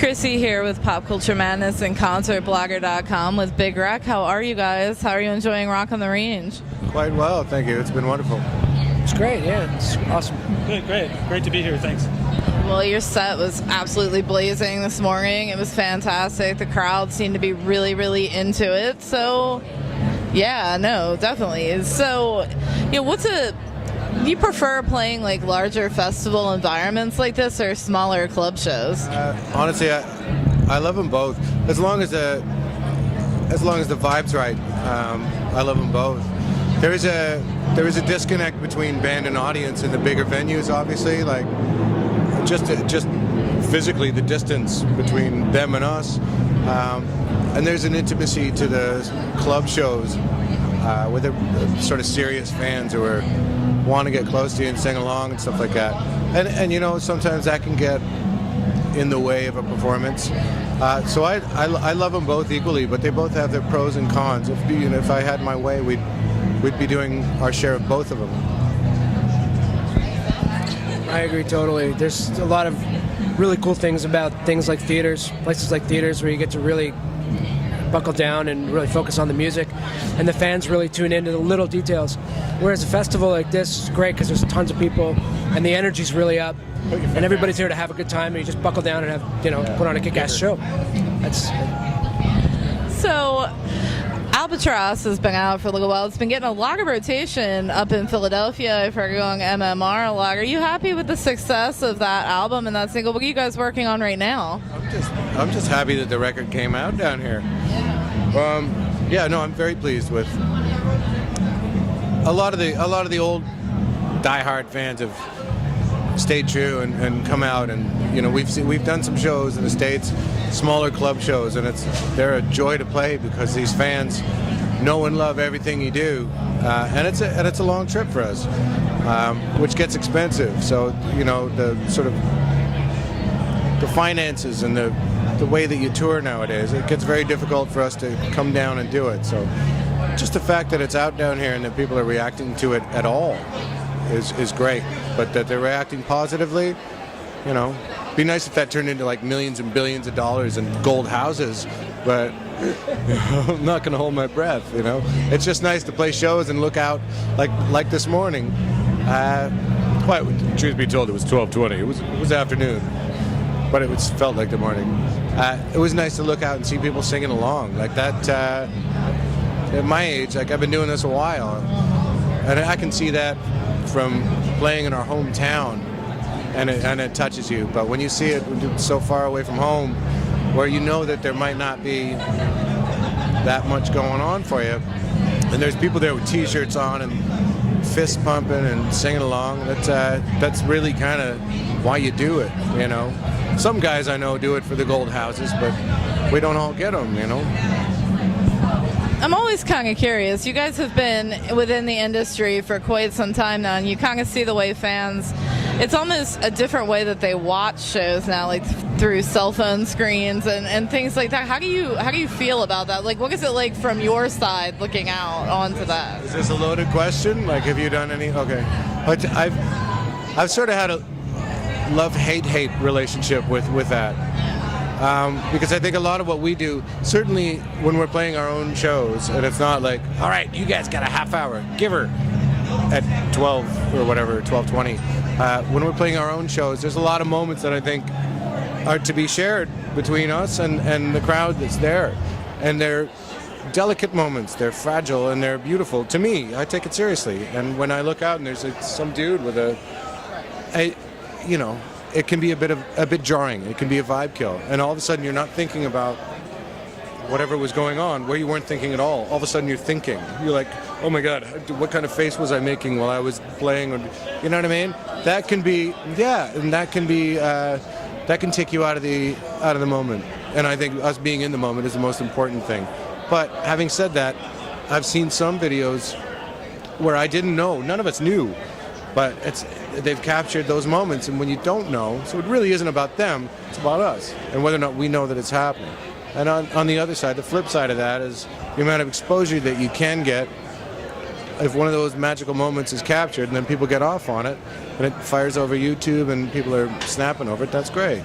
Chrissy here with Pop Culture Madness and ConcertBlogger.com with Big Rec. How are you guys? How are you enjoying Rock on the Range? Quite well, thank you. It's been wonderful. It's great, yeah. It's awesome. Good, great. Great to be here, thanks. Well, your set was absolutely blazing this morning. It was fantastic. The crowd seemed to be really, really into it. So, yeah, no, definitely. So, do you prefer playing like larger festival environments like this or smaller club shows? Honestly, I love them both. As long as the vibe's right, I love them both. There is a disconnect between band and audience in the bigger venues, obviously. Like just physically, the distance between them and us, and there's an intimacy to the club shows with the sort of serious fans who want to get close to you and sing along and stuff like that. And you know, sometimes that can get in the way of a performance. So I love them both equally, but they both have their pros and cons. If I had my way, we'd be doing our share of both of them. I agree totally. There's a lot of really cool things about things like theaters, places like theaters where you get to really buckle down and really focus on the music, and the fans really tune into the little details. Whereas a festival like this is great because there's tons of people and the energy's really up, and everybody's here to have a good time, and you just buckle down and have, put on a kick-ass show. So, Albatross has been out for a little while. It's been getting a lot of rotation up in Philadelphia for going MMR a lot. Are you happy with the success of that album and that single? What are you guys working on right now? I'm just happy that the record came out down here. I'm very pleased with a lot of the old diehard fans have stayed true and come out, and we've done some shows in the States, smaller club shows, and they're a joy to play because these fans know and love everything you do, and it's a long trip for us, which gets expensive. So the sort of the finances and the way that you tour nowadays, it gets very difficult for us to come down and do it. So just the fact that it's out down here and that people are reacting to it at all is great. But that they're reacting positively, be nice if that turned into like millions and billions of dollars and gold houses, but I'm not going to hold my breath, It's just nice to play shows and look out like this morning. Truth be told, it was 12:20. It was afternoon, but it felt like the morning. It was nice to look out and see people singing along like that. At my age, I've been doing this a while, and I can see that from playing in our hometown, and it touches you. But when you see it so far away from home, where you know that there might not be that much going on for you, and there's people there with T-shirts on and fist pumping and singing along, that's really kind of why you do it, Some guys I know do it for the gold houses, but we don't all get them, I'm always kind of curious. You guys have been within the industry for quite some time now, and you kind of see the way fans, it's almost a different way that they watch shows now, like through cell phone screens and things like that. How do you feel about that? Like, what is it like from your side looking out onto that? Is this a loaded question? Like, have you done any? Okay. But I've sort of had a love-hate relationship with that. Because I think a lot of what we do, certainly when we're playing our own shows, and it's not like, all right, you guys got a half hour, give her at 12 or whatever, 12:20. When we're playing our own shows, there's a lot of moments that I think are to be shared between us and the crowd that's there. And they're delicate moments, they're fragile, and they're beautiful. To me, I take it seriously. And when I look out and there's some dude with it can be a bit jarring. It can be a vibe kill, and all of a sudden you're not thinking about whatever was going on, where you weren't thinking at all. All of a sudden you're thinking. You're like, oh my God, what kind of face was I making while I was playing? Or, you know what I mean? That can be, and that can take you out of the moment. And I think us being in the moment is the most important thing. But having said that, I've seen some videos where I didn't know, none of us knew, but they've captured those moments, and when you don't know, so it really isn't about them, it's about us, and whether or not we know that it's happening. And on the other side, the flip side of that is the amount of exposure that you can get if one of those magical moments is captured and then people get off on it, and it fires over YouTube and people are snapping over it. That's great.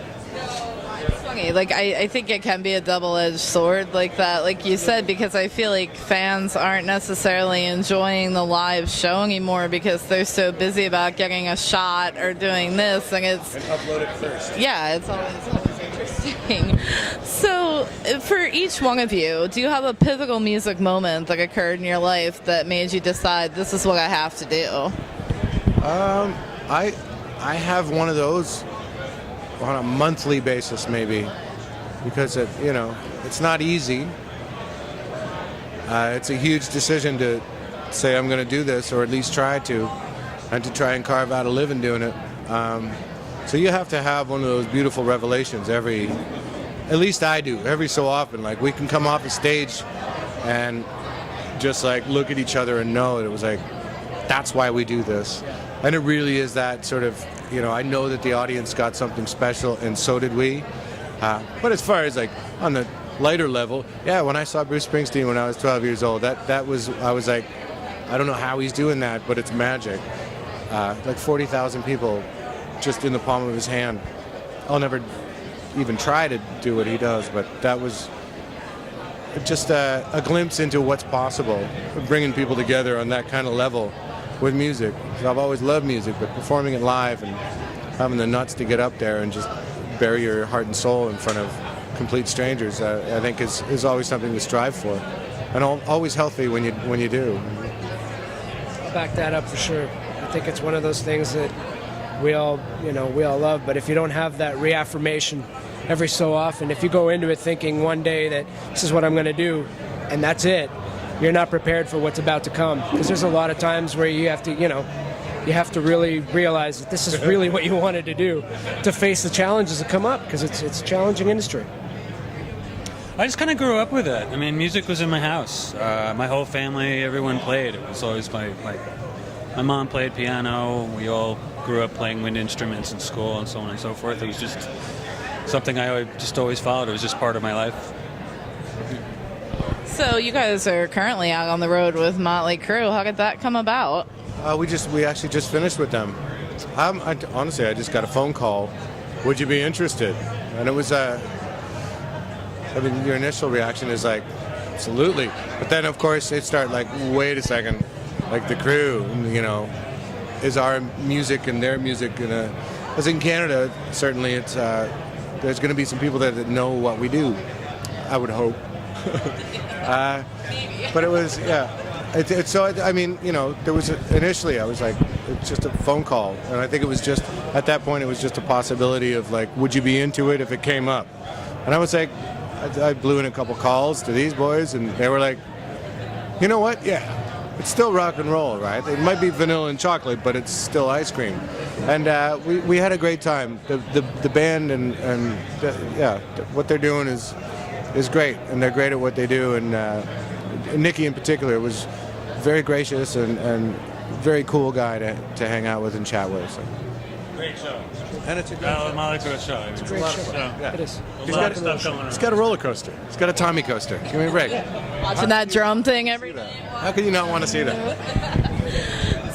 funny. Like, I think it can be a double-edged sword like that, like you said, because I feel like fans aren't necessarily enjoying the live show anymore because they're so busy about getting a shot or doing this, and upload it first. Yeah, it's always interesting. So, for each one of you, do you have a pivotal music moment that occurred in your life that made you decide this is what I have to do? I have one of those on a monthly basis, maybe, because it's not easy. It's a huge decision to say I'm going to do this, or at least try to, and to try and carve out a living doing it. So you have to have one of those beautiful revelations at least I do, every so often. Like, we can come off a stage and just like look at each other and know that it was like, that's why we do this. And it really is that sort of, I know that the audience got something special, and so did we. But as far as like on the lighter level, yeah, when I saw Bruce Springsteen when I was 12 years old, I was like, I don't know how he's doing that, but it's magic. Like 40,000 people just in the palm of his hand. I'll never even try to do what he does, but that was just a glimpse into what's possible, bringing people together on that kind of level with music. I've always loved music, but performing it live and having the nuts to get up there and just bury your heart and soul in front of complete strangers, I think is always something to strive for, and always healthy when you do. I'll back that up for sure. I think it's one of those things that we all love, but if you don't have that reaffirmation every so often, if you go into it thinking one day that this is what I'm going to do and that's it, you're not prepared for what's about to come, because there's a lot of times where you have to really realize that this is really what you wanted to do, to face the challenges that come up, because it's a challenging industry. I just kind of grew up with it. I mean, music was in my house. My whole family, everyone played. It was always my mom played piano. We all grew up playing wind instruments in school and so on and so forth. It was just something I just always followed. It was just part of my life. So you guys are currently out on the road with Motley Crue. How did that come about? We actually just finished with them. Honestly, I just got a phone call. Would you be interested? And it was your initial reaction is like, absolutely. But then, of course, it started like, wait a second, like the Crue, is our music and their music as in Canada, certainly it's there's going to be some people there that know what we do, I would hope. But it was, there was initially I was like, it's just a phone call, and I think it was just at that point it was just a possibility of like, would you be into it if it came up? And I was like, I blew in a couple calls to these boys, and they were like, you know what? Yeah, it's still rock and roll, right? It might be vanilla and chocolate, but it's still ice cream. And we had a great time. The band and what they're doing is great, and they're great at what they do. And Nicky in particular was very gracious and very cool guy to hang out with and chat with. So. Great show. And it's a great Motley Crue show. It's a great show. Yeah. It is. He's got a roller coaster. He's got a Tommy coaster. Give me a break. Watching that drum thing every day. How can you not want to see that?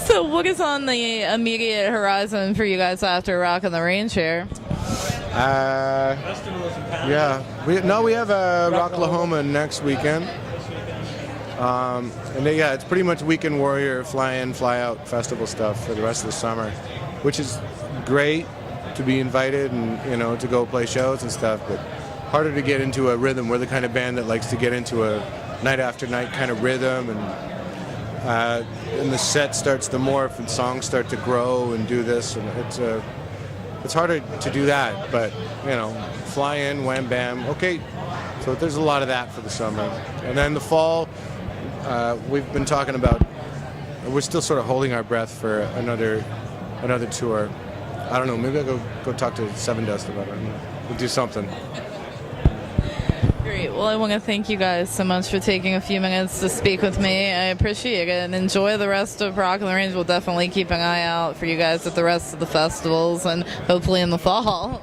So what is on the immediate horizon for you guys after Rock on the Range here? We have Rocklahoma next weekend. It's pretty much Weekend Warrior, fly in, fly out festival stuff for the rest of the summer, which is great to be invited and to go play shows and stuff, but harder to get into a rhythm. We're the kind of band that likes to get into a night after night kind of rhythm, and the set starts to morph and songs start to grow and do this, and it's harder to do that, but fly in, wham bam, okay. So there's a lot of that for the summer. And then the fall, we've been talking about, we're still sort of holding our breath for another tour. I don't know, maybe I'll go talk to Seven Dust about it. We'll do something. Great. Well, I want to thank you guys so much for taking a few minutes to speak with me. I appreciate it, and enjoy the rest of Rock on the Range. We'll definitely keep an eye out for you guys at the rest of the festivals and hopefully in the fall.